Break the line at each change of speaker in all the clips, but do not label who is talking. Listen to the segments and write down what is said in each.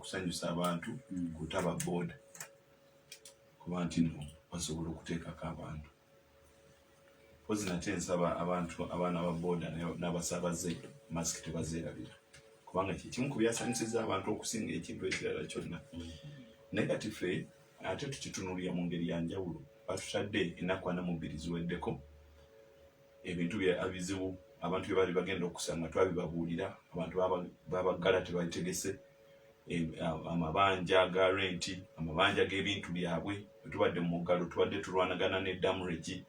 okusanyusa abantu kutaba boda kuba nti no basobola okuteekako abantu pozi nate nsaba abantu abaana ba boda n'abasaabaze masiki tebazeerabira kubanga kimu ku byasanyusiza abantu okusinga ekintu ekirala kyonna negatife ate tukitunulira mu ngeri ya njawulo batutadde ennaku 42 ziweddeko ebintu bizibu abantu bye bali bagenda okusanga twabibabuulira abantu babaggala tebategese amabanja ga renti amabanja g'ebintu byabwe tubadde mu muggalo tubadde tulwanagana ne damage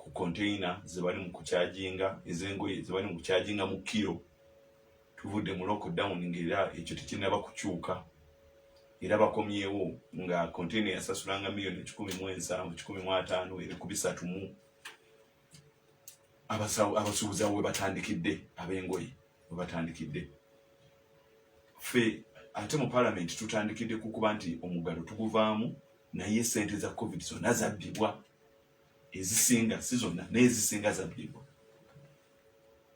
ku container zebali mu kukyajinga ezengoye zebali mu kukyajinga mu kilo tuvudde mu lockdown ngera ekyo tekinaba kukyuka era bakomyewo nga container yasasulanga milioni 17,15 eri ku 3 abasuubuza we batandikidde abengoye we batandikidde fe ate mu parliament tutandikidde kukuba nti omuggalo tuguvaamu naye sente za covid zonna zabbibwa ezisinga si zonna n'ezisinga zabbibwa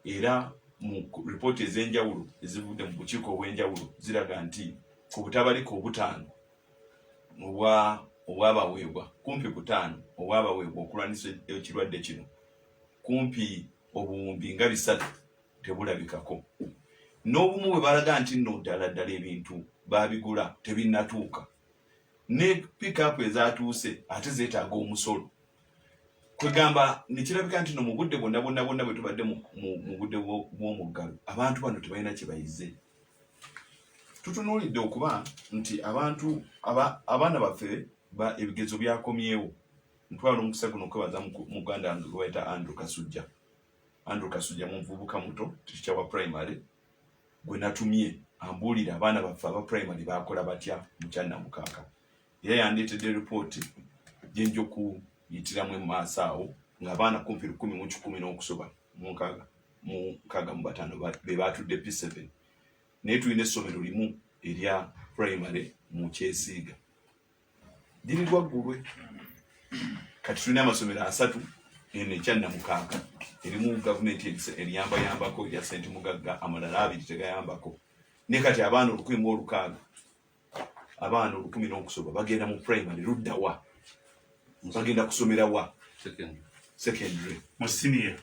era mu ripooti ez'enjawulo ezivudde mu bukiiko obw'enjawulo ziraga nti ku butabaliko obutaano obwabaweebwa kumpi butaano obwabaweebwa okulwanisa ekirwadde kino kumpi obuwumbi nga 3 tebulabikako n'obumu bwe balaga nti nno ddala ebintu babigula tebinnatuuka ne pick-up ezatuuse ate zeetaaga omusolo kwegamba nekirabika nti no mu budde bonna bwe tubadde mu budde bw'omuggalo abantu bano tebalina kye bayize tutunuulidde okuba nti abantu abaana baffe ebigezo byakomyewo ntwala omukisa guno okwebaza muganda wange gwe bayita Andrew Kasujja muvubuka muto teacher wa primary gwe natumye ambuulira abaana baffe aba primary bakola batya mu Kyannamukaaka era yandeetedde ripooti gye nja okuyitiramu emaaso awo ng'abaana kumpi 10 n'okusoba mu 65 be batudde P7 naye tulina essomero limu erya primary mu Kyesiiga liri lwaggulwe kati tulina amasomero 3 eno Kyannamukaaka erimu gavumenti eriyambayambako erya St. Mugagga amalala 2 tegayambako ne kati abaana 1,600 abaana 10 n'okusoba bagenda mu primary ludda wa bagenda kusomera wa secondary
mu senior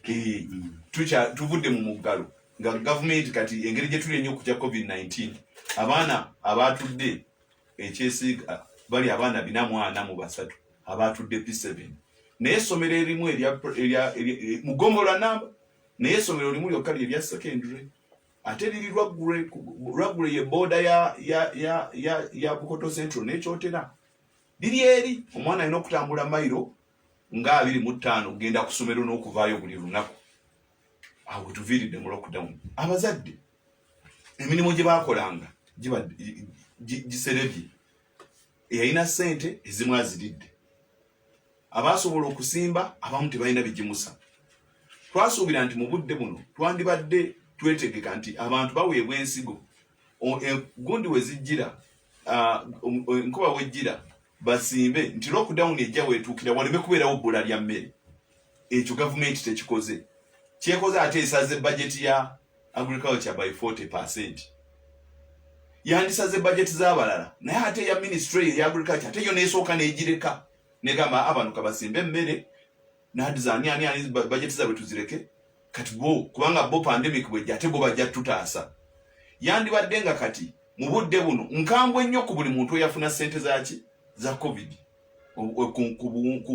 tuvudde mu muggalo nga gavumenti kati engeri gye tuli ennyo okutya COVID-19 abaana abatudde Ekyesiiga bali abaana 443 abatudde P7 naye essomero erimu mugombola namba naye essomero limu lyokka erya secondary ate liri lwaggule ye boda ya Bukoto Central n'ekyotera liri eri omwana alina okutambula mayiro nga 25 kugenda ku ssomero n'okuvaayo buli lunaku awo tuviiridde mu lockdown abazadde emirimu gye baakolanga giserebye eyalina ssente ezimu aziridde abasobola okusimba abamu tebalina bigimusa twasuubira nti mu budde buno twandibadde twetegeka nti abantu baweebwa ensigo gundi we zijjira enkuba wejjira basimbe nti lockdown ejja weetuukira waleme kubeerawo bbula lya mmere ekyo gavumenti tekikoze kyekoze ate esaze budget ya agriculture by 40%. Yandisaze budget z'abalala naye ate ya ministry ya agriculture ate yo neesooka n'egireka negamba abantu kabasimbe emmere n'adizaani ani budget zaabwe tuzireke kati bo kubanga bo pandemic bwejja ate bo bajja tutaasa yandibadde nga kati mu budde buno nkambwe nnyo ku buli muntu eyafuna ssente za covid ku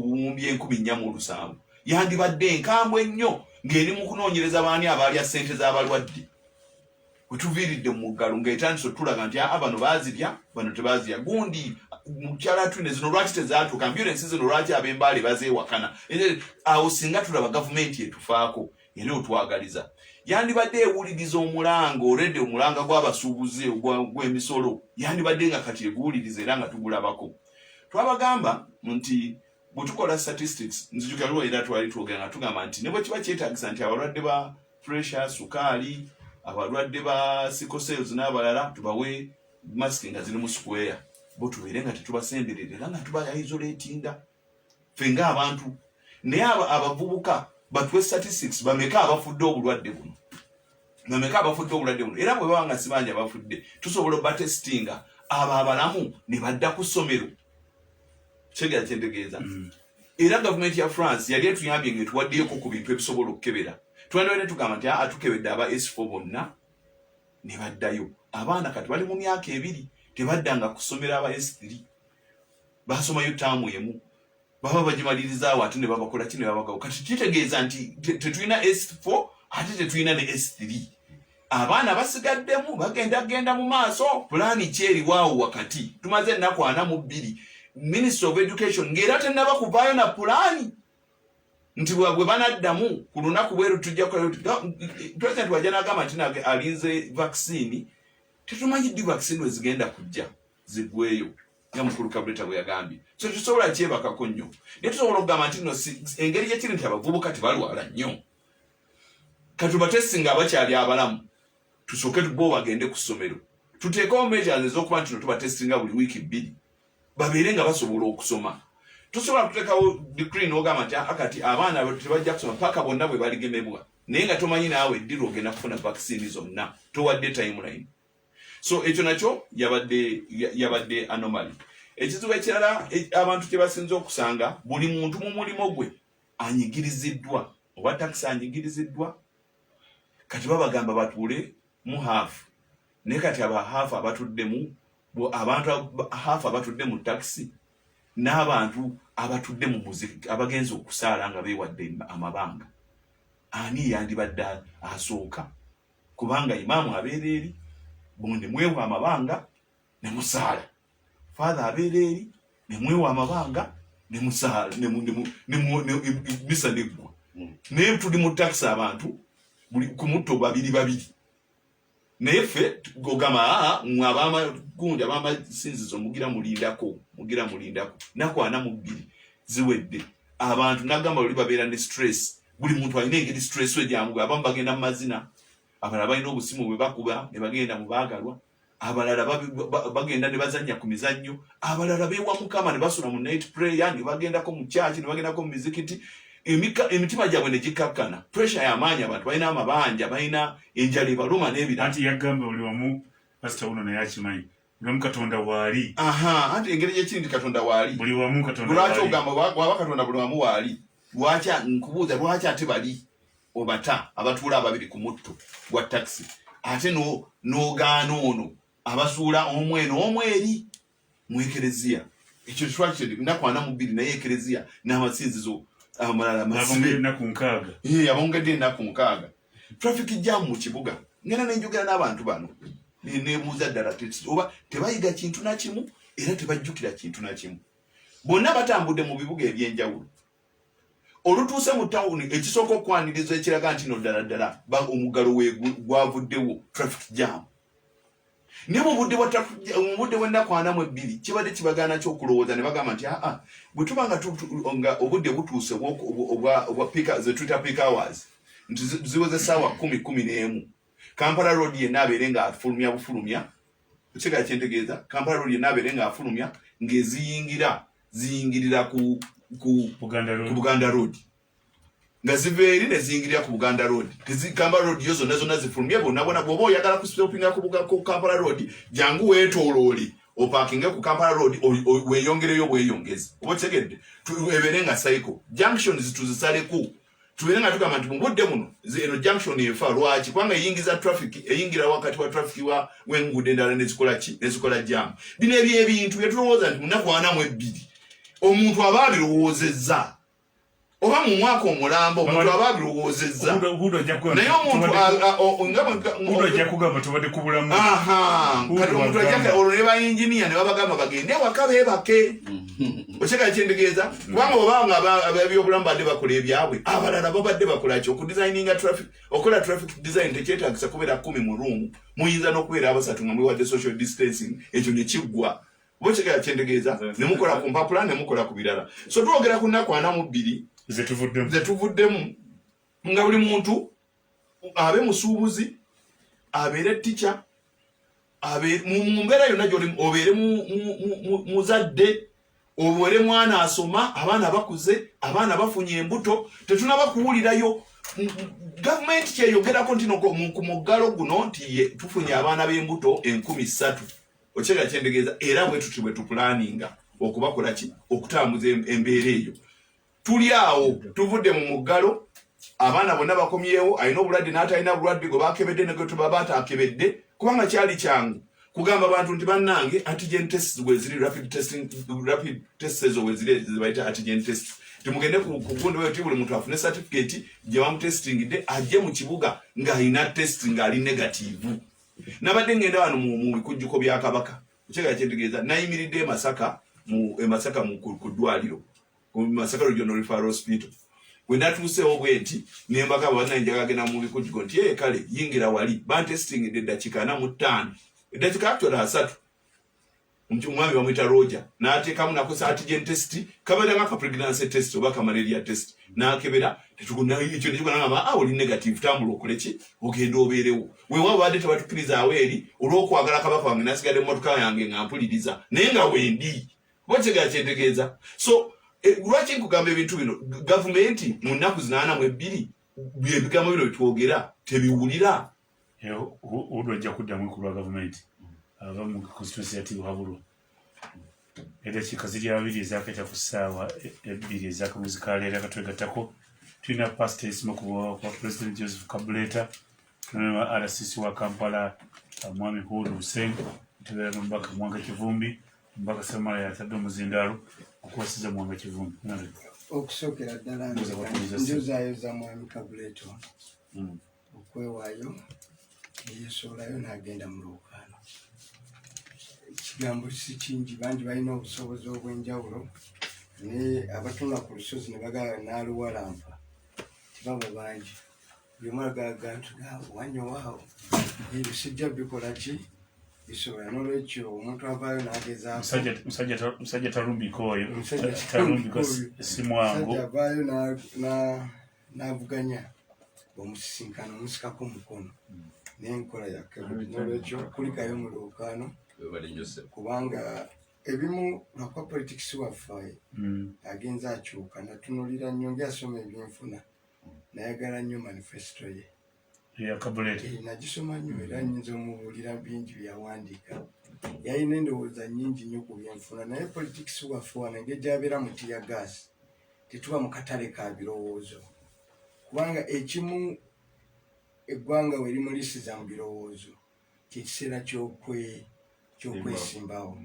buwumbi 407 yandibadde nkambwe nnyo ng'eri mu kunoonyereza baani abalya ssente z'abalwadde wetuviiridde mu muggalo ng'etandise tulaga nti bano baazirya bano tebaazirya gundi mukyala twine zino lwaki tezaatuuka ambulensi zino lwaki ab'embaale bazeewakana awo singa tulaba gavumenti etufaako era otwagaliza yandibadde ewuliriza omulanga olwedde omulanga gw'abasuubuzi gw'emisolo yandibadde nga kati eguwuliriza era nga tugulabako twabagamba nti bwetukola statistics nzijukaliwo era twali twogera nga tugamba nti ne bwe kiba kyetaagisa nti abalwadde ba pressure sukaali abalwadde ba sickle cells n'abalala tubawe masiki nga ziri mu square bo tubeere nga tetubasemberera era nga tuba isolatinga ffe ng'abantu naye abavubuka batuwe statistics bameka abafudde obulwadde buno era bwe baba nga sibanja abafudde tusobola batestinga abalamu ne badda ku ssomero kyegera kyentegeeza era gavumenti ya France yali etuyambye ng'etuwaddeyoko ku bintu ebisobola okukebera twandibadde ne tugamba nti atukebedde aba S4 bonna ne baddayo abaana kati bali mu myaka 2 tebaddanga ku ssomero aba S3 basomayo taamu emu baba bagimaliriza ate ne babakola kino babagawo kati kitegeeza nti tetulina S4 ate tetulina ne S3 abaana basigaddemu bagenda mu maaso pulaani kyeriwaawo wakati tumaze ennaku 42 Minister of Education ngera tennaba kuvaayo na pulaani nti bwe banaddamu ku lunaku bweru tujja President wajja n'agamba nti alinze vaccine tetumanyi ddi vaccine we zigenda kujja zigweyo nga mukulu Kabuleta bwe yagambye so tusobola kyebakako nnyo naye tusobola okugamba nti no engeri gyekiri nti abavubuka tebalwala nnyo katubatesinga abakyali abalamu tusooke bo bagende ku ssomero tuteekawo measures ez'okuba nti no tubatesinga buli wiiki 2 babeere nga basobola okusoma tusobola kuteekawo decree n'ogamba nti akati abaana tebajja kusoma paka bonna bwe baligemebwa naye nga tomanyi naawe ddi lwogenda kufuna vaccine zonna towadde timeline so ekyo nakyo yabadde anomaly ekizibu ekirala abantu kye basinza okusanga buli muntu mu mulimo gwe anyigiriziddwa oba takisi anyigiriziddwa kati babagamba batuule mu haafu naye kati aba haafu abatuddemu abantu haafu abatudde mu takisi n'abantu abatudde mu muziki abagenzi okusaala nga beewadde amabanga ani yandibadde asooka kubanga imaamu abeera eri bonde mwewa amabanga ne musaala father abeera eri ne mwewa amabanga ne musaala ne misa neggwa naye tuli mu takisi abantu buli ku mutto babiri naye ffe gogama mwabama gundi abama sinzizo mugira mulindako nako 42 ziwedde abantu nagamba bali babeera ne stress buli muntu alina engeri stress we jamu abamu bagenda mu mazina abalala balina obusimu bwe bakuba ne bagenda mu baagalwa abalala bagenda ne bazanya ku mizannyo abalala beewa mukama ne basula mu night prayer ne bagendako mu church ne bagendako mu mizikiti emitima gyabwe ne gikakkana pressure y'amaanyi abantu balina amabanja balina enjala ebaluma n'ebirala
anti yagamba oli wamu pastor uno naye akimanyi buli wamu Katonda waali
anti engeri gyekiri nti Katonda waali
buli wamu Katonda
lwaki ogamba waba Katonda buli wamu waali lwaki nkubuuza lwaki ate bali obata abatuula ababiri ku mutto gwa taxi ate n'ogaana ono abasuula omweri mu ekereziya ekyo twaki nnaku 42 naye ekereziya n'amasinzizo amalala abongedde ennaku 6 traffic jam mu kibuga ngena nenjogera n'abantu bano nebuuza ddala oba tebayiga kintu na kimu era tebajjukira kintu na kimu bonna batambudde mu bibuga ebyenjawulo olutuuse mu tawuni ekisooka okwaniriza ekiraga nti no ddala omuggalo gwavuddewo traffic jam ne mu budde bw'ennaku 42 kibadde kibagaana ky'okulowooza ne bagamba nti bwe tuba nga obudde butuuse obwa ze tuyita peak hours nti ziweze essaawa 10-11 Kampala road yenna abeere nga afulumya bufulumya ekigala kyentegeeza Kampala road yenna abeere nga afulumya ziyingirira ku Buganda road nga ziva eri ne ziyingirira ku Buganda road Kampala road yo zonna zifulumye bonna bw'oba oyagala kusitopinga ku Kampala road jangu weetooloole opakinge ku Kampala road weeyongereyo bweyongezi oba kitegedde ebeere nga cycle junctions tuzisaleko tubeere nga tugamba nti mu budde buno eno junction efa lwaki kubanga eyingiza traffic eyingira wakati wa traffic w'enguudo endala nezikola jam bino ebyebintu byetulowooza nti munaku 42 omuntu aba abirowoozezza oba mu mwaka omulambo omuntu aba abirowoozezza naye omuntu
ojja kugamba tubadde ku bulamu
kati omuntu ajja olwo ne bayinginiya ne babagamba bagende waka beebake okyeka kyentegeeza kubanga obanga abyobulamu badde bakola ebyabwe abalala babadde bakola ki okudesigninga traffic okola traffic design tekyetagisa kubeera 10 mu room muyinza n'okubeera abasatu nga mwewadde social distancing ekyo ne kiggwa oba okyeka kyentegeeza ne mukola ku mpapula ne mukola ku birala so twogera ku nnaku 42 zetuvuddemu nga buli muntu abe musuubuzi abeere teacher mu mbeera yonna gy'oli obeere muzadde obeere mwana asoma abaana bakuze abaana bafunye embuto tetunaba kuwulirayo gavumenti kyeyogerako nti ku muggalo guno nti tufunye abaana b'embuto 3,000 Ochega kyendegeeza era bwe tutibwe tupulaninga okubakola ki okutambuza embeera eyo. Tuli awo tuvudde mu muggalo, abaana bonna bakomyewo, alina obulwadde n'atalina bulwadde gwe bakebedde ne gwe tuba batakebedde, kubanga kyali kyangu kugamba abantu nti bannange antigen tests bwe ziri rapid test ezo bwe ziri zibayita antigen test. Timugende ku gundi wetu buli muntu afune certificate gye bamutestingidde ajje mu kibuga ng'alina test ng'ali negative. Nabadde ngenda wano mu bikujjuko bya Kabaka. Kyega kyentegeeza nayimiridde e Masaka ku ddwaliro. Ku Masaka Regional Referral Hospital. Bwe natuuseewo bwe nti ne mbaga bannange agenda mu bikujjuko nti kale yingira wali bantestingidde eddakiika 45. Eddakiika actually 3. Omwami bamwita Roger n'ateekamu nakosa antigen test kabada nga pregnancy test oba malaria test n'akebera tetukuna ekyo nekigamba oli negative tambula okuleki ogenda obeerewo weewaawo badde tebatukiriza aweeri olw'okwagala Kabaka wange nasigadde emmotoka yange nga mpuliriza naye nga wendi bokyega kyentegeeza. So lwaki nkugamba ebintu bino gavumenti mu nnaku 82 ebigambo bino bitwogera tebiwulira.
Odwajja kuddamu ku lwa gavumenti aba mu constituency ya Tibuhaburwa. Eddakiika ziri 2 ezakayita ku ssaawa 2 ez'akamuzi ka leero akatwegattako. Tulina pastors mu kwa President Joseph Kabuleta, tulina RCC wa Kampala Mwami Hudu Hussein, tulina n'omubaka Mwanga Kivumbi, omubaka Samara yatadde omuzindaalo okuwasiza Mwanga Kivumbi.
Okusookera ddala njozaayo za Mwami Kabuleta okwewaayo yeesoolayo n'agenda mu lwokaano. Ekigambo si kingi, bangi balina obusobozi obw'enjawulo naye abatunda ku lusozi ne bagala n'aluwalampa tibaba bangi. Buli omu agalaga nti wanyowaawo ebyo sijja bikola ki bisobola. N'olwekyo omuntu avaayo n'agezaako
musajja talumbiko oyo si mwangu.
Musajja avaayo n'avuganya omusisinkano omusikako mukono n'enkola yakke. N'olwekyo kulikayo mu lwokaano kubanga ebimu lwakwa politics waffe agenza akyuka. Natunulira nnyo ngyasoma ebyenfuna nayagala nnyo manifesto ye nagisoma nnyo era nnyinza omubuulira bingi byawandiika. Yalina endowooza nnyingi nnyo ku byenfuna naye politics waffe wano engeri gyabeera mu tiya gaasi tetuba mu katale ka birowoozo kubanga ekimu eggwanga we limulisiza mu birowoozo kyekiseera ky'okwesimbawo.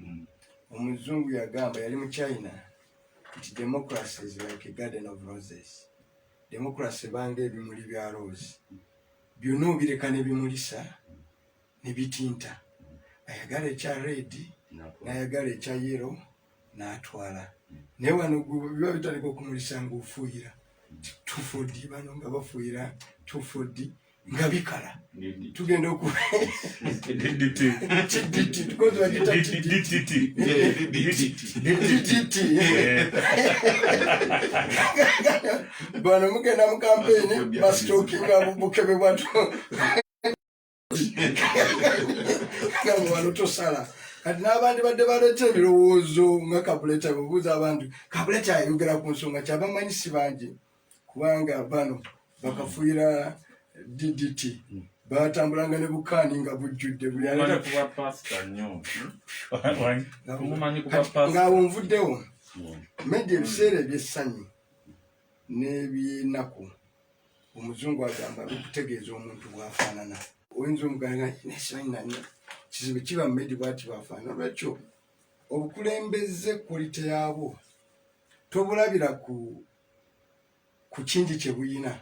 Omuzungu yagamba yali mu China nti democracy is like a garden of roses. Democracy banga ebimuli bya rose byonna obireka ne bimulisa ne bitinta. Ayagala ekya red n'ayagala ekya yellow n'atwala. Naye wano biba bitandika okumulisa ng'ofuuyira tufodi bano nga bafuuyira tufodi nga bikala tugenda bano mugenda mu kampeyini basitookinga bukebe bwatu wano tosala. Kati n'abandi badde baleeta ebirowoozo nga Kabuleta bubuuza abantu Kabuleta ayogera ku nsonga kyabamanyisi bangi kubanga bano bakafuuyira DDT batambulanga ne bukaani nga bujjudde buli ng'awo nvuddewo medya ebiseera ebyessanyu n'ebyenaku. Omuzungu agamba bikutegeeza omuntu bw'afaanana. Oyinza omuganga nesibanyina kizibu kiba mu medya bwati bw'afaanana. Olwekyo obukulembeze kwolite yaabwo tobulabira ku kingi kye buyina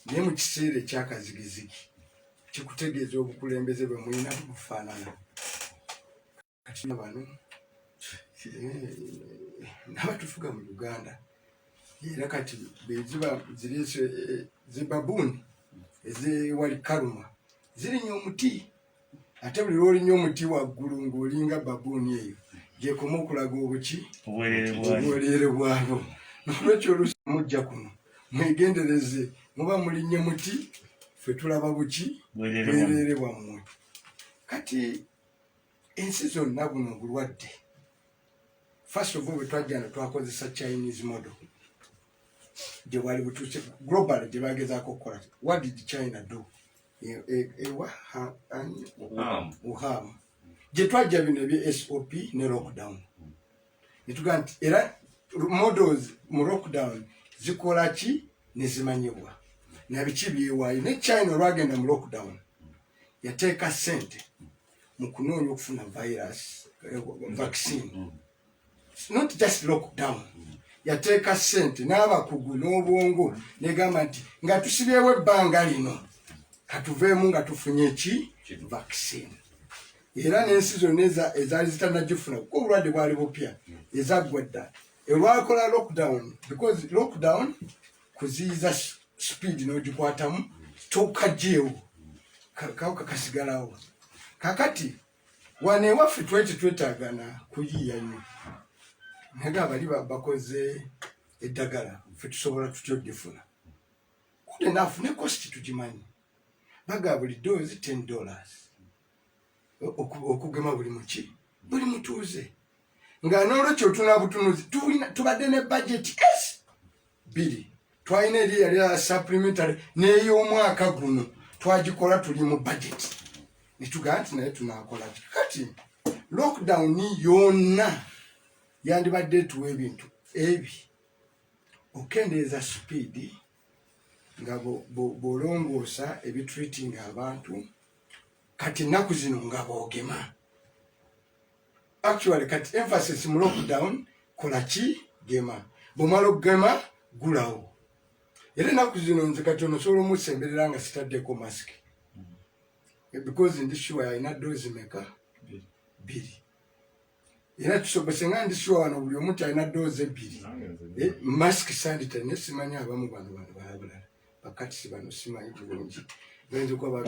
naye mu kiseera ekyakazigizigi kikutegeeza obukulembeze bwe mulina bufaanana. Kati bano n'abatufuga mu Uganda era kati beziba zireese zibabuuni ezewali kaluma zirinya omuti ate buli lwolinya omuti waggulu ng'olinga babuuni eyo gyekoma okulaga obuki obwereere bwabo. N'olwekyo oluusi mujja kuno mwegendereze muba mulinnya muti ffe tulaba buki bwereere bwammwe. Kati ensi zonna buno obulwadde first of all bwe twajjana twakozesa Chinese model gye bwali butuuse global gye bagezaako okukola. What did China do? Wuhan gye twajja bino ebye SOP ne lockdown nituga nti era models mu lockdown zikola ki ne zimanyibwa nabiki byewayo ne China olwagenda mu lockdown yateeka ssente mu kunoonya okufuna virus vaccine not just lockdown yateeka ssente n'abakugu n'obwongo negamba nti nga tusibyewo ebbanga lino katuveemu nga tufunye ki vaccine era n'ensi zonna ezaali zitannagifuna kuko obulwadde bwali bupya ezaggwa dda olwakola lockdown because lockdown kuziyiza speed n'ogikwatamu tokajeewo kawuka kasigalawo kakati wane waffe twetaagana kuyiiya nnyo naye abali bakoze eddagala ffe tusobola tutyo oddifuna good enough ne cost tugimanyi baga buli doozi $10 okugema buli muki buli mutuuze nga n'olwekyo otuna butunuzi tubadde ne budget biri twalina eri yali supplementary n'ey'omwaka guno twagikola tuli mu budget nitugaa nti naye tunaakola kati lockdown yonna yandibadde tuwa ebintu ebi okendeeza speed nga bolongoosa ebitreating abantu kati ennaku zino nga boogema actually kati emphasis mu lockdown kola ki gema bwomala okugema gulawo era ennaku zino nze kati ono osobola omusemberera nga sitaddeko mask because ndi sure alina doozi meka 2 era tusobose nga ndi sure wano buli omuntu alina doozi 2 mask sanitary ne simanyi abamu bano balabulala bakati bano simanyi bulungi benzo kwa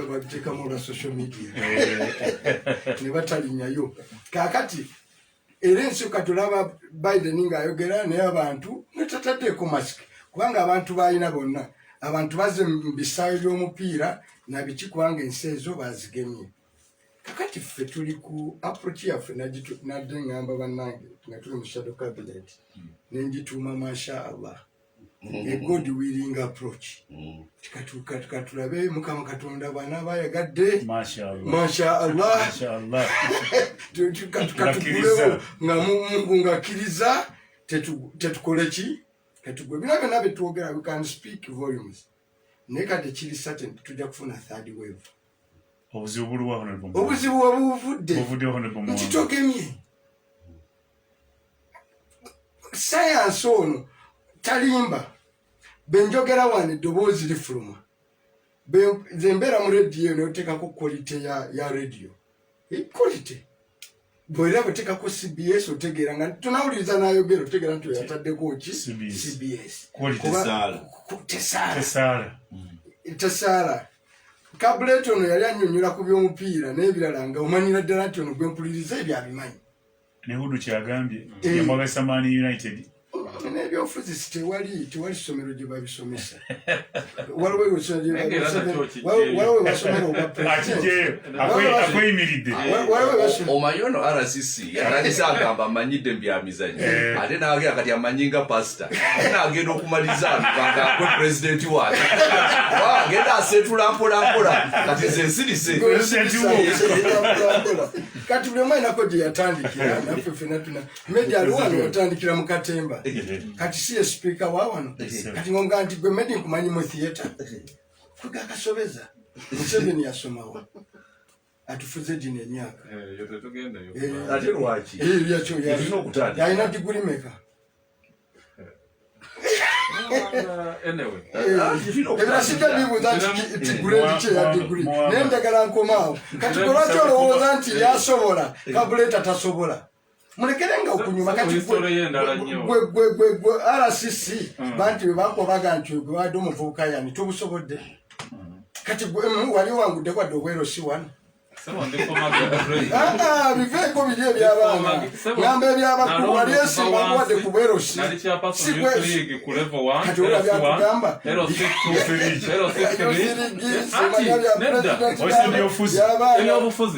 babiteekamu olwa social media ne batalinyayo kakati era ensi katulaba Biden ng'ayogera naye abantu nga tataddeeko mask kubanga abantu balina bonna abantu bazze mu bisaayo by'omupiira na biki kubanga ensi ezo bazigemye kakati ffe tuli ku approach yaffe nadde ngamba bannange nga tuli mu shadow cabinet nenjituuma masha Allah a God willing approach tikatulabe mukama katonda bana bayagadde
masha
Allah tukatukulewo nga Mungu ngakiriza tetukole ki katugwe binabe nabe tuogera we can speak volumes nekade kiri certain tujja kufuna third wave
obuzibu bulwa honorable
obuzibu obuvudde
honorable
kitokemye science ono talimba benjogera wane eddoboozi lifuluma zembera mu radio neoteekako quality ya radio quality bwera bateekako CBS otegeera nga tunawuliriza n'ayogera otegeera nti yataddeko ki CBS tesaala kabuleti ono yali annyonnyola ku by'omupiira n'ebirala nga omanyira ddala nti ono gwempuliriza ebyabimanyi
nehudu kyagambye yamwagasa Man United
n'ebyobufuzi tewali ssomero gye babisomesa waliwo basomero
akweyimiridde
omanyi ono RCC atandise agamba amanyidde mbyamizanyo ate naagera kati amanyi nga pasita nagenda okumaliriza nga gwe pulezidenti waate agenda asetula mpolampola kati ze nsirise
kati buli omu ainako gye yatandikira naffe ffena tuna media aliwano yatandikira mu Katemba kati siye speaker wa wano kati ngonga nti gwe medi nkumanyi mu theatre kuga akasobeza Museveni yasomawo atufuze gino emyaka
ate lwaki
yalina diguri meka ebirasika bibuuza nti tiguledi kye ya diguri naye njagala nkomaawo kati gwe lwaki olowooza nti yasobola kabuleta tasobola mulekerenga okunyuma kati gwe RCC bantu bakobaga nti gwe wadde omuvubuka yani tobusobodde kati gwe wali wangudde kwadde obwerosi wano biveeko biri ebyabaana ngamba ebyabakulu wali esimba nkuwadde ku bwerosi kati ola byakugamba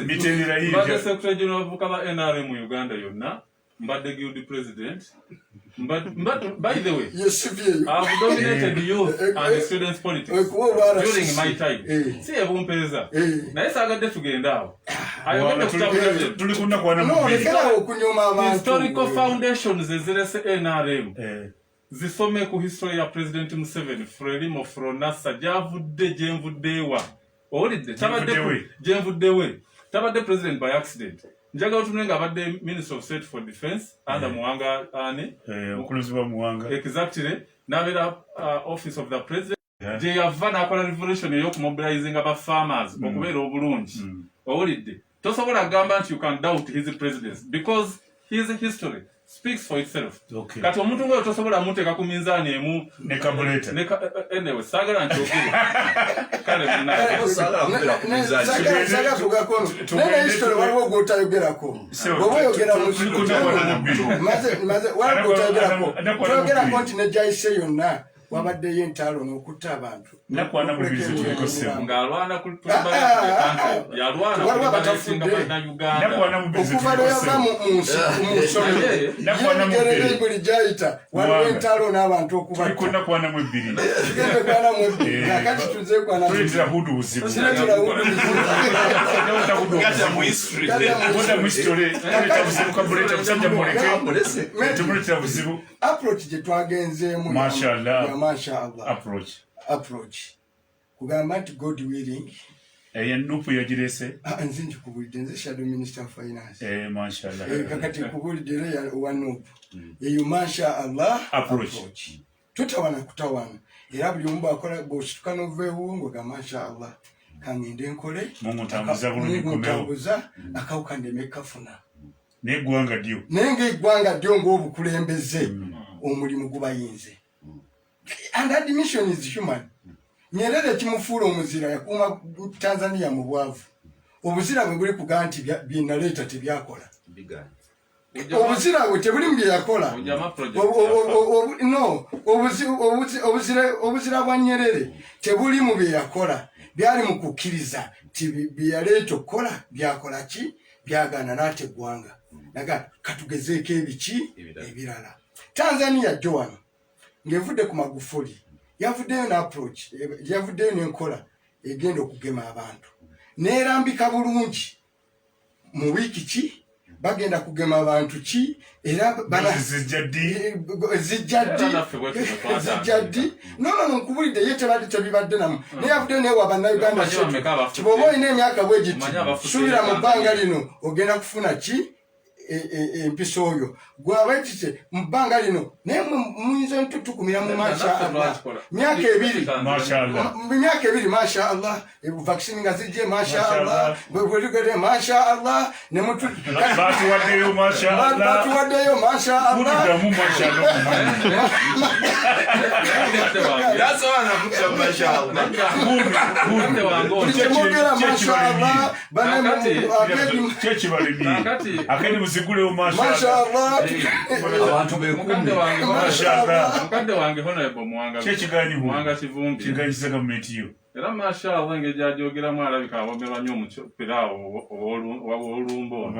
mitendera
Secretary General of NRM mu Uganda yonna mbadde guild president. But by the way,
Yes,
I've dominated youth and students politics during my time. Si ebumpeeza. Naye saagadde tugenda awo. Ayogedde kutabula
tulikunda kwana
no, lekera okunyoma abantu.
historical foundations ezirese NRM. Zisome ku history ya President Museveni, Frelimo Fronasa, gyavudde gyenvuddeewa. Owulidde? Gyenvuddewe. Tabadde president by accident. Njagala otunule nga abadde Minister of State for Defense under Muwanga Ani.
Okuluzibwa Muwanga.
Exactly. N'abeera Office of the President. Gye yava n'akola revolution ey'okumobilizing aba farmers okubeera obulungi. Owulidde? Tosobola kugamba nti you can doubt his presidency because his history speaks for itself.
Okay.
Kati omuntu ngoyo tosobola muteeka ku minzaani emu
ne kabuleta.
Anyway, saagala nkyogere. Kale munaye.
Saga kugakono. Nene history waliwo gwotayogerako. Bw'oba oyogera mu maze waliwo gwotayogerako. Twogerako nti ne gyayise yonna wabaddeyo entalo n'okutta abantu.
Nakwana mu bizibu tulekosemu.
Ng'alwana ku yalwana ku Uganda.
Nakwana mu bizibu
okuva lweyava mu nsolo
nakwana mu
yegerere buli gyayita waliwo entalo n'abantu okubatta.
tulikunda kwana mu ebbiri.
Tugende kwana mu ebbiri. Kakati tuze kwana mu
tuletera hudu buzibu.
Tuletera hudu
Gata mu history.
Buda mu history. Tuleta buzibu kabuleta musajja muleke. Tumuletera buzibu.
Approach gye twagenzeemu.
Mashallah.
Mashallah.
Approach.
Kugamba nti God willing.
Nupu yagirese.
Nze nkikubulidde nze Shadow Minister of Finance.
Mashallah.
Kakati nkubulidde ya wa Nupu. Eyo Mashallah.
Approach.
Tutawana kutawana. Era buli omu bw'akola bw'osituka n'oveewo ng'oga Mashallah. Kangende nkole.
Mungu ntambuza bulungi kumewo.
Ntambuza akawuka ndeme kafuna.
N'eggwanga ddyo.
Naye ng'eggwanga ddyo ng'obukulembeze omulimu gubayinze. And admission is human. Nyerere kimufuula omuzira yakuuma Tanzania mu bwavu. Obuzira bwe buli kugaa nti binaleeta tebyakola. Obuzira bwe tebuli mu bye yakola. No, obuzira bwa Nyerere tebuli mu bye yakola. Byali mu kukkiriza nti bye yaleeta okukola byakola ki byagaana n'ate eggwanga. Naga katugezeeko ebiki ebirala. Tanzania jjo wano ng'evudde ku Magufuli yavuddeyo n'approach yavuddeyo n'enkola egenda okugema abantu neerambika bulungi mu wiiki ki bagenda kugema abantu ki era zijjaddi no nkubulidde ye tebadde tebibadde namu naye yavuddeyo neewa bannayuganda kibooba olina emyaka bwe giti suubira mu bbanga lino ogenda kufuna ki empisa oyo gwabe kite mu bbanga lino naye muyinza ntutukumira mu Mashallah myaka ebiri Mashallah vaccine nga zijje Mashallah bweligere Mashallah ne mutu
batuwaddeyo Mashallah
yasobola kutta Mashallah
akedi muzigulewo
Mashallah
abantu bekumbe
mukadde wange honorable Muwanga Kivumbi
kiganyiza gavumenti yo
era Mashallah engeri gy'agyogeramu alabika abomerwa nnyo omupira awo ow'olumbo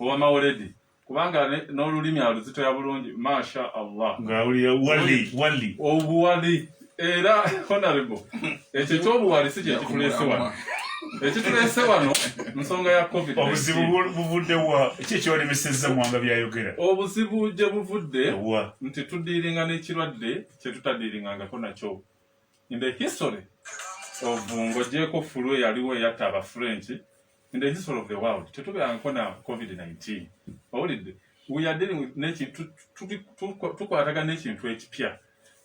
owa Mawuledi kubanga n'olulimi aluzitoya bulungi Mashallah
ng'awulira wali
obuwali era honorable ekyo ky'obuwali si kye kituleese wano ekituleese wano nsonga ya covid
obuzibu buvudde wa ekyekiwalemesezza Muwanga byayogera
obuzibu gye buvudde nti tudiiringa n'ekirwadde kye tutadiiringangako nakyo in the history of ng'ogyeko fulu eyaliwo eyatta aba French in the history of the world tetubeerangako na covid-19 owulidde we are dealing with n'ekintu tukwataga n'ekintu ekipya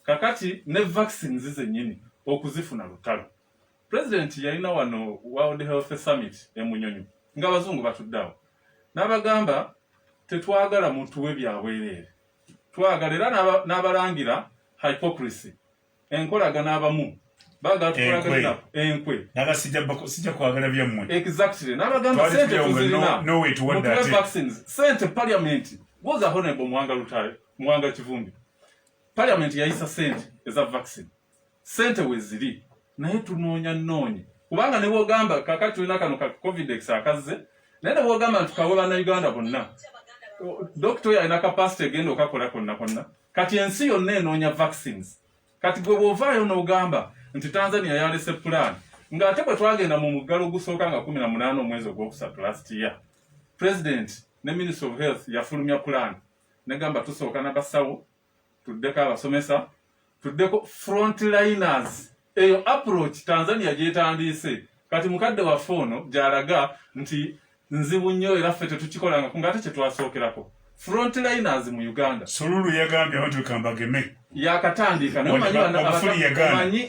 kakati ne vaccines zennyini okuzifuna lutalo President yalina wano World Health Summit emunyonyo nga abazungu batuddawo n'abagamba tetwagala muntu we byabwereere twagala era n'abalangira hypocrisy enkolagana abamu baagala tukolagana enkwe
sijja kwagala byammwe
exactly n'abagamba sente tuzirina mutuwe vaccines sente parliament goza honorable Muwanga Kivumbi parliament yayisa sente eza vaccine sente weziri naye tunoonya kubanga ne bwogamba kakati tulina kano ka covid-19 akazze naye ne bwogamba nti kawe bannayuganda bonna doctor yalina capacity egenda okakola konna kati ensi yonna enoonya vaccines kati gwe bw'ovaayo n'ogamba nti Tanzania yalese plan ng'ate bwe twagenda mu muggalo ogusooka nga 18 omwezi ogwokusatu last year president ne minister of health yafulumya plan negamba tusooka n'abasawo tuddeko abasomesa tuddeko frontliners eyo approach Tanzania gyetandiise kati mukadde waffe ono gy'alaga nti nzibu nnyo era ffe tetukikolanga ng'ate kye twasookerako frontliners mu Uganda.
Sululu yagambye abantu kambageme
yakatandika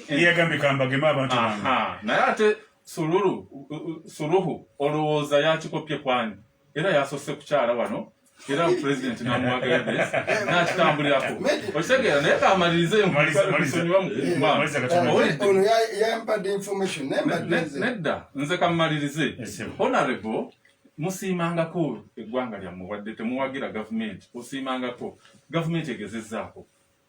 yagambye kambageme abantu
naye ate Suluhu olowooza yakikopye kwani era yasoose kukyala wano era president namuwagadde nakitambulirako okitegeera naye kamalirize
ono yampadde information
nedda nze kamalirize honorable musiimangako eggwanga lyammwe wadde temuwagira gavumenti osiimangako gavumenti egezezzaako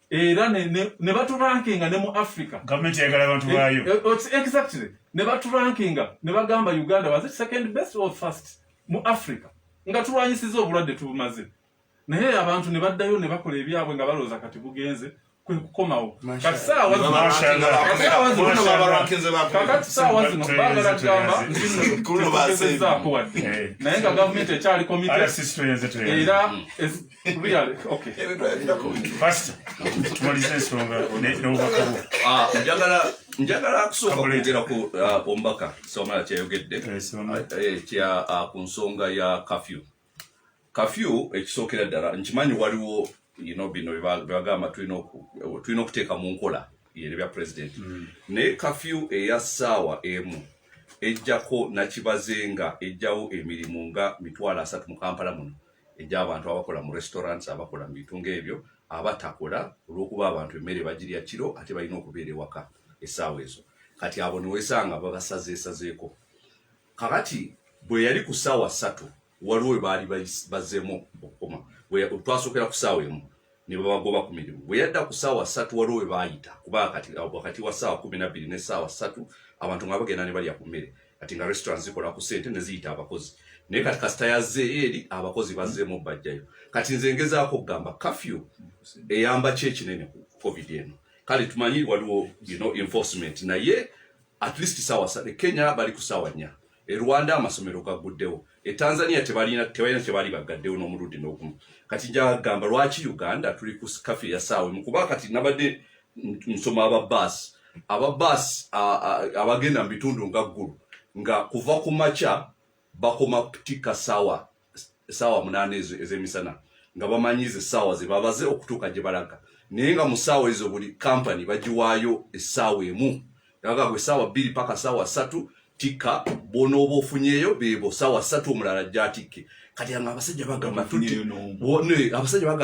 era ne baturankinga ne mu Africa
gavumenti eyagala abantu baayo
exactly ne baturankinga ne bagamba Uganda was it second best or first mu Africa nga tulwanyisiza obulwadde tubumaze naye abantu ne baddayo ne bakola ebyabwe nga balooza kati bugenze kwe kukomawo kati saawa zino baagala gamba ntizaako wadde naye nga gavumenti ekyali komite era
tumalize ensonga n'obubaka
njagala kusooka kwogera ku omubaka Sawamala kyayogedde ku nsonga ya kafyu ekisookera ddala nkimanyi waliwo bino byebagamba tulina okuteeka mu nkola bya president naye kafyu eya ssaawa emu ejjako nakibaze nga ejjawo emirimu nga 30 mu Kampala muno egy'abantu abakola mu restaurants abakola mu bintu ng'ebyo abatakola olw'okuba abantu emmere bagirya kiro ate balina okubeera ewaka essaawa ezo kati abo niwesanga babasazeesazeeko kakati bwe yali ku ssaawa 3 waliwo we baali bazzeemu okukoma twasookera ku ssaawa emu ne babagoba ku mirimu bwe yadda ku ssaawa 3 waliwo we baayita kuba wakati wa ssaawa 12 ne ssaawa 3 abantu nga bagenda ne balya ku mmere kati nga restaurant zikola ku ssente ne ziyita abakozi naye kati kasita yazze eri abakozi bazzeemu bajjayo kati nze ngezaako okugamba kafyu eyamba ki ekinene ku covid eno kale tumanyi waliwo enforcement naye at least ssaawa 3 Kenya bali ku ssaawa 4 Rwanda amasomero gaguddewo Tanzania tebalina tebali bagaddewo n'omulundi n'ogumu kati njagamba lwaki Uganda tuli ku kafyu ya ssaawa emu kuba kati nabadde nsoma ababaasi abagenda mu bitundu nga ggulu nga kuva ku makya bakoma kutika ssaawa 8 ez'emisana nga bamanyize essaawa ze babaze okutuuka gye balaga naye nga mu ssaawa ezo buli kampani bagiwaayo essaawa emu yaga gwe ssaawa 2 paka ssaawa 3 tika bonooba ofunyeeyo bebo ssaawa 3 omulala gyatikke kati nga abasajja bagamba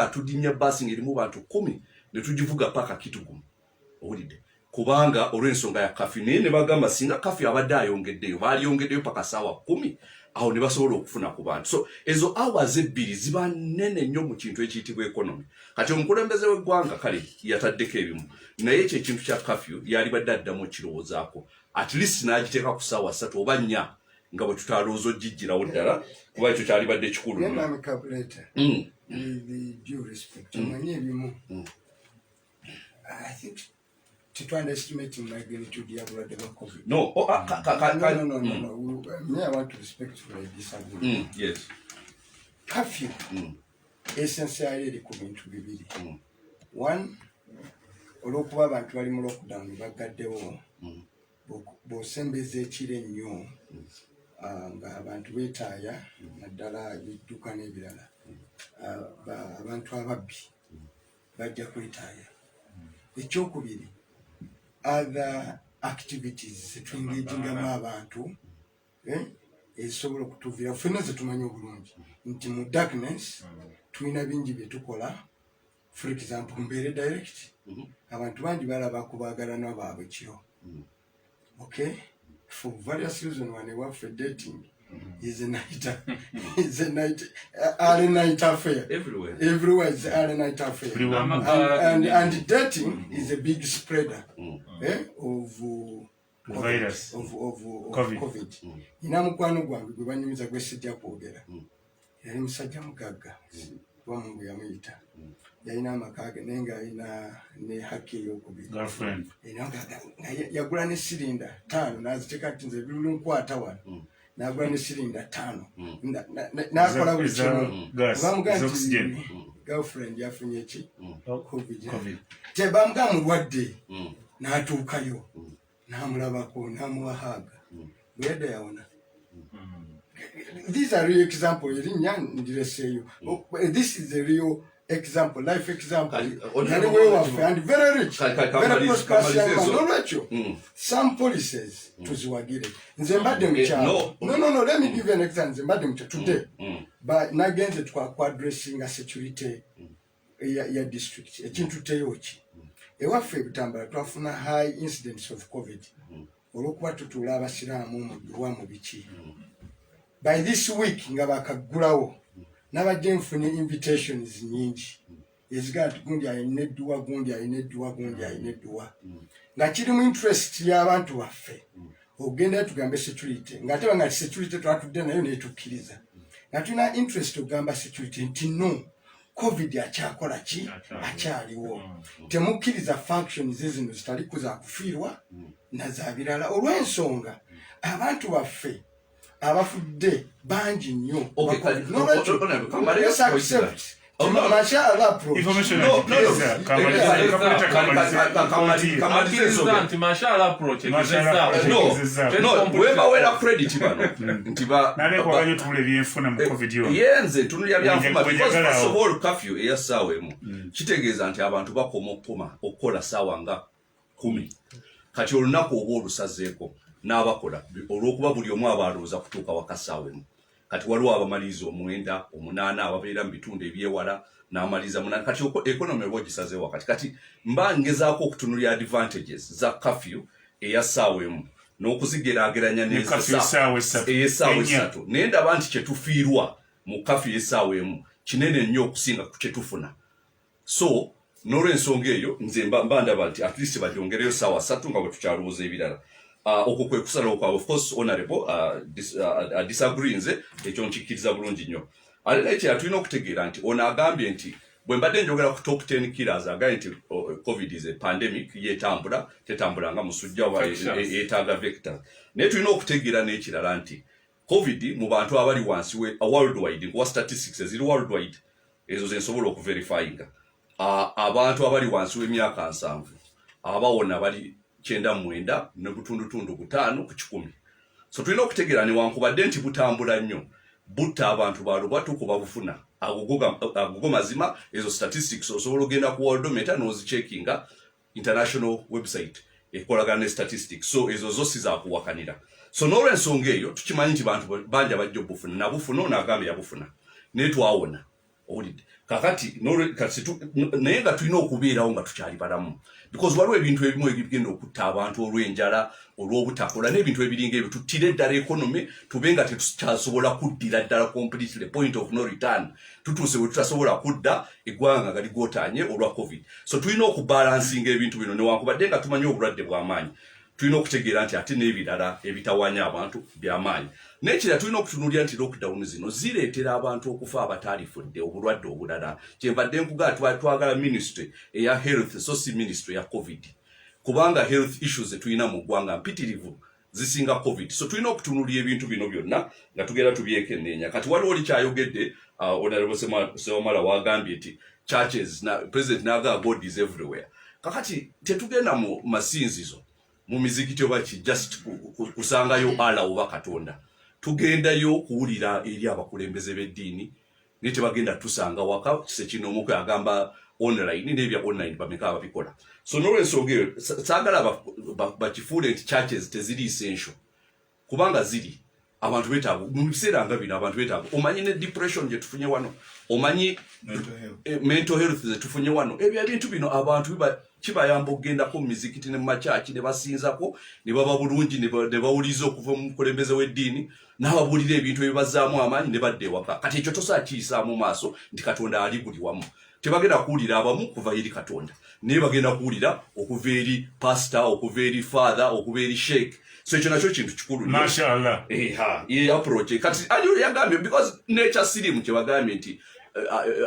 tudimya baasi ng'erimu bantu 10 ne tugivuga paka Kitugumu owulidde kubanga olw'ensonga ya kafyu naye ne bagamba singa kafyu abadde ayongeddeyo baaliyongeddeyo paka ssaawa 10 awo ne basobola okufuna ku bantu so ezo hours 2 ziba nnene nnyo mu kintu ekiyitibwa economy kati omukulembeze w'eggwanga kale yataddeko ebimu naye ekyo ekintu kya kafyu yali badde addamu okirowoozaako at least n'agiteeka ku ssaawa 3 oba 4 nga bwe tutalowooza ogijjirawo ddala kuba ekyo kyali badde kikulu
to underestimate magnitude ya bulwadde bwa COVID.
No.
No. Me, I want to respectfully disagree.
Yes.
Curfew. Essentially, eri ku bintu bibiri. One, olw'okuba abantu bali mu lockdown bagaddewo bw'osembeza ekiro ennyo nga abantu beetaaya naddala ebidduka n'ebirala abantu ababbi bajja kwetaaya. Ekyokubiri, other activities zetwengagingamu abantu ezisobola okutuviira ffenna zetumanyi obulungi nti mu darkness tulina bingi byetukola. For example, mbeere direct abantu bangi balaba kubagalana baabwe kiro. Okay, for various reasons when ewaffe dating is a night early night affair. Everywhere is early night affair. And dating is a big spreader of
virus
of COVID. Ina mukwano gwange gwe banyumiza gwe sijja kwogera. yali musajja mugagga wamungu yamuyita yalina amakaage naye nga alina ne haki ey'okubiri yagula ne sirinda 5 n'aziteeka ati nze birulunkwata wano n'agula ne sirinda 5 n'akola buli kimu bamugamba nti girlfriend yafunye ki covid te bamugamba mulwadde n'atuukayo n'amulabako n'amuwahaaga bwedda yawona. These are real examples. This is a real example, life example. And very rich, very prosperous young man. Some policies to Ziwagire. No, let me give you an example. Today, but Nagenze to addressing a security district. A Chintuteyochi. A wafe bitambara twafuna high incidence of COVID. Olwokuba tutula abasiraamu mu biki. By this week nga bakagulawo nabadde nfunye invitations nyingi ezigati gundi alina edduwa nga kiri mu interest y'abantu baffe ogenda tugambe security nga teba nga security twatudde nayo netukkiriza nga tulina interest ogamba security nti no covid akyakola ki akyaliwo temukkiriza functions zino zitali kuza kufiirwa na za birala olw'ensonga abantu baffe abafudde bangi nnyo
webawera credit bano yenze tunulya byanfuma because curfew eya ssaawa emu kitegeeza nti abantu bakoma okukola ssaawa nga 10 kati olunaku oba olusazeeko n'abakola olw'okuba buli omu abalooza kutuuka wakasaawemu kati waliwo abamaliriza 9 8 ababeera mu bitundu ebyewala n'amaliriza 8 kati economy oba ogisazeewo kati mba ngezaako okutunulya advantages za curfew eya ssaawemu n'okuzigeraageranya n'essaawa 3 naye ndaba nti kyetufiirwa mu curfew y'essaawa emu kinene nnyo okusinga ku kyetufuna so n'olw'ensonga eyo nze mba ndaba nti at least bagyongereyo ssaawa 3 nga bwe tukyalowooza ebirala okwo kwe kusalawo kwa of course honorable disagree nze ekyo nkikkiriza bulungi nnyo ate naye kyeyatulina okutegeera nti ono agambye nti bwe mbadde njogera ku top 10 killers agambye nti covid is a pandemic tetambula nga musujja yeetaaga vector naye tulina okutegeera n'ekirala nti covid mu bantu abali wansi worldwide nkuwa statistics eziri worldwide ezo zensobola okuverifyinga abantu abali wansi w'emyaka 7 abawona bali 9 n'obutundutundu 5 ku 10 so tulina okutegeera newankubadde nti butambula nnyo butta abantu balubatu kuba bufuna agogo mazima ezo statistics osobola ogenda ku worldometer n'ozicheckinga international website ekolagana ne statistics so ezo zosi zakuwakanira so n'olw'ensonga eyo tukimanyi nti bantu banja bajja obufuna nabufuna onagambye yabufuna naye twawona owulidde kakati naye nga tulina okubeerawo nga tukyali balamu because waliwo ebintu ebimu ebigenda okutta abantu olw'enjala olw'obutakola n'ebintu ebiringa ebyo tuttire eddala economy tube nga tetukyasobola kuddira ddala completely point of no return tutuuse bwe tutasobola kudda eggwanga nga ligootaanye olwa covid so tulina okubalansinga ebintu bino newankubadde nga tumanyi obulwadde bw'amaanyi tulina okutegeera nti ate n'ebirala ebitawanya abantu by'amaanyi nekira tulina okutunuulira nti lockdown zino zireetera abantu okufa abataalifudde obulwadde obulala kyembadde nkugaa twagala ministry eya health so si ministry ya covid kubanga health issues tulina mu ggwanga mpitirivu zisinga covid so tulina okutunuulira ebintu bino byonna nga tugenda tubyekenneenya kati waliwo oli kyayogedde honorable Sewamala wagambye nti churches na president naga God is everywhere kakati tetugenda mu masinzizo mu mizikiti oba just kusangayo ala oba katonda tugendayo kuwulira eri abakulembeze b'eddiini ne tebagenda tusanga waka kise kino omuko agamba online n'ebya online bameka ababikola so n'olw'ensonga eyo saagala bakifuule nti churches teziri essential kubanga ziri abantu betaaga mu biseera nga bino abantu betaaga omanyi ne depression gye tufunye wano omanyi mental health ze tufunye wano ebyo ebintu bino abantu kibayamba okugendako mu mizikiti ne mu makyaki ne basinzako ne baba bulungi ne bawuliza okuva mu mukulembeze w'eddiini n'ababuulira ebintu ebibazaamu amaanyi ne badda ewaka kati ekyo tosaakiyisaamu maaso nti katonda ali buli wamu tebagenda kuwulira abamu kuva eri katonda naye bagenda kuwulira okuva eri pastor okuva eri father okuva eri sheikh so ekyo nakyo kintu kikulu
mashallah
ye approach kati aliyo yagambye because nature sirimu kyebagambye nti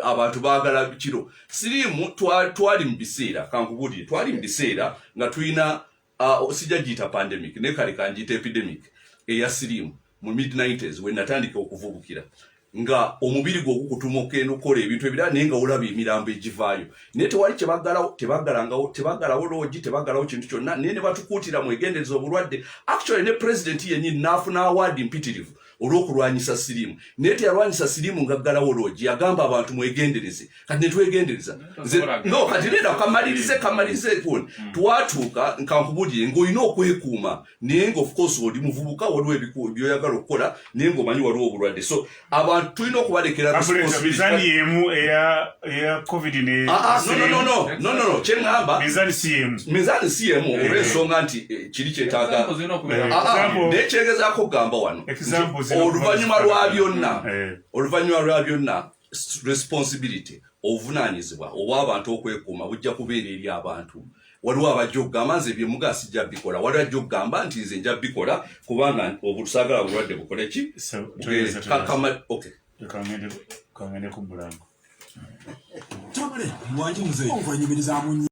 abantu baagala kiro sirimu twali mu biseera kankubulire twali mu biseera nga tulina sijja giyita pandemic naye kale kanjiyita epidemic eya sirimu mu mid-90s we natandika okuvubukira nga omubiri gwo gukutuma okenda okukola ebintu ebirala naye nga olaba emirambo egivaayo naye tewali tebaggalawo loogi tebaggalawo kintu kyonna naye ne batukuutira mwegendereza obulwadde actually ne president yennyini n'afuna awaadi mpitirivu olw'okulwanyisa sirimu naye teyalwanyisa sirimu ngaggalawo loogi yagamba abantu mwegendereze kati netwegendereza no kati leera kamalirize kuni twatuuka nkankubulire ng'olina okwekuuma naye nga of course oli muvubuka waliwo byoyagala okukola naye ng'omanyi waliwo obulwadde so abantu tulina okubalekera
mizani yemu eya covid
no kyeŋŋamba mizani si yemu olw'ensonga nti kiri kyetaaga naye kyegezaako okugamba wano oluvannyuma lwa byonna responsibility obuvunaanyizibwa obw'abantu okwekuuma bujja kubeera eri abantu waliwo abajja okugamba nze byemuga sijja bikola waliwo ajja okugamba nti nze nja bikola kubanga obusaagala bulwadde bukole ki
kangende ku mulango
Tamale, mwanji muzeyi. Onkwanyumiriza munyi.